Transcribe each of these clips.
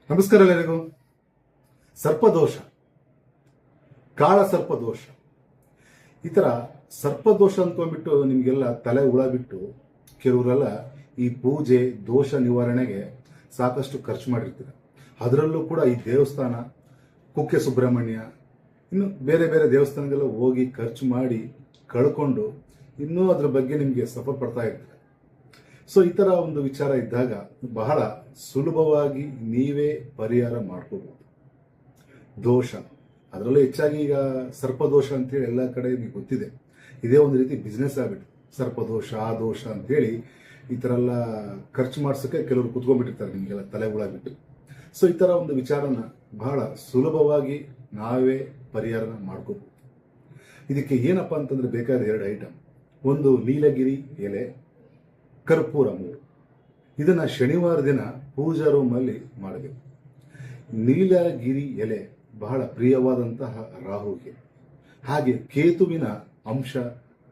ನಮಸ್ಕಾರ ಎಲ್ಲರಿಗೂ. ಸರ್ಪದೋಷ, ಕಾಳ ಸರ್ಪದೋಷ, ಈ ಥರ ಸರ್ಪದೋಷ ಅಂದ್ಕೊಂಡ್ಬಿಟ್ಟು ನಿಮಗೆಲ್ಲ ತಲೆ ಹುಳ ಬಿಟ್ಟು ಕೆಲವರೆಲ್ಲ ಈ ಪೂಜೆ ದೋಷ ನಿವಾರಣೆಗೆ ಸಾಕಷ್ಟು ಖರ್ಚು ಮಾಡಿರ್ತೀರ. ಅದರಲ್ಲೂ ಕೂಡ ಈ ದೇವಸ್ಥಾನ, ಕುಕ್ಕೆ ಸುಬ್ರಹ್ಮಣ್ಯ, ಇನ್ನು ಬೇರೆ ಬೇರೆ ದೇವಸ್ಥಾನಗೆಲ್ಲ ಹೋಗಿ ಖರ್ಚು ಮಾಡಿ ಕಳ್ಕೊಂಡು ಇನ್ನೂ ಅದ್ರ ಬಗ್ಗೆ ನಿಮಗೆ ಸಫರ್ ಪಡ್ತಾ ಇರ್ತೀರ. ಸೊ ಈ ಥರ ಒಂದು ವಿಚಾರ ಇದ್ದಾಗ ಬಹಳ ಸುಲಭವಾಗಿ ನೀವೇ ಪರಿಹಾರ ಮಾಡ್ಕೋಬಹುದು. ದೋಷ, ಅದರಲ್ಲೂ ಹೆಚ್ಚಾಗಿ ಈಗ ಸರ್ಪದೋಷ ಅಂತೇಳಿ ಎಲ್ಲ ಕಡೆ ನಿಮಗೆ ಗೊತ್ತಿದೆ. ಇದೇ ಒಂದು ರೀತಿ ಬಿಸ್ನೆಸ್ ಆಗ್ಬಿಟ್ಟು ಸರ್ಪದೋಷ, ಆ ದೋಷ ಅಂತೇಳಿ ಈ ಥರ ಎಲ್ಲ ಖರ್ಚು ಮಾಡ್ಸೋಕ್ಕೆ ಕೆಲವರು ಕುತ್ಕೊಂಡ್ಬಿಟ್ಟಿರ್ತಾರೆ ನಿಮಗೆಲ್ಲ ತಲೆ ಬಿಟ್ಟು. ಸೊ ಈ ಥರ ಒಂದು ವಿಚಾರನ ಬಹಳ ಸುಲಭವಾಗಿ ನಾವೇ ಪರಿಹಾರನ ಮಾಡ್ಕೋಬಹುದು. ಇದಕ್ಕೆ ಏನಪ್ಪ ಅಂತಂದ್ರೆ ಬೇಕಾದ 2 ಐಟಮ್. ಒಂದು ನೀಲಗಿರಿ ಎಲೆ, ಕರ್ಪೂರ 3. ಇದನ್ನ ಶನಿವಾರ ದಿನ ಪೂಜಾ ರೂಮಲ್ಲಿ ಮಾಡಬೇಕು. ನೀಲಗಿರಿ ಎಲೆ ಬಹಳ ಪ್ರಿಯವಾದಂತಹ ರಾಹುಗೆ, ಹಾಗೆ ಕೇತುವಿನ ಅಂಶ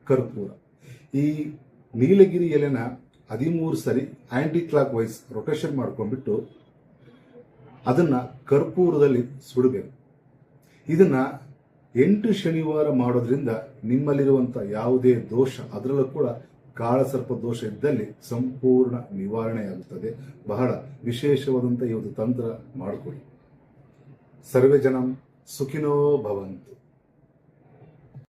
ಕರ್ಪೂರ. ಈ ನೀಲಗಿರಿ ಎಲೆನ 13 ಸರಿ ಆಂಟಿ ಕ್ಲಾಕ್ ವೈಸ್ ರೊಟೇಷನ್ ಮಾಡ್ಕೊಂಡ್ಬಿಟ್ಟು ಅದನ್ನ ಕರ್ಪೂರದಲ್ಲಿ ಸುಡಬೇಕು. ಇದನ್ನ 8 ಶನಿವಾರ ಮಾಡೋದ್ರಿಂದ ನಿಮ್ಮಲ್ಲಿರುವಂಥ ಯಾವುದೇ ದೋಷ, ಅದರಲ್ಲೂ ಕೂಡ ಕಾಳಸರ್ಪ ದೋಷ ಇದ್ದಲ್ಲಿ ಸಂಪೂರ್ಣ ನಿವಾರಣೆಯಾಗುತ್ತದೆ. ಬಹಳ ವಿಶೇಷವಾದಂಥ ಈ ಒಂದು ತಂತ್ರ ಮಾಡಿಕೊಡಿ. ಸರ್ವೇ ಜನಂ ಸುಖಿನೋ ಭವಂತು.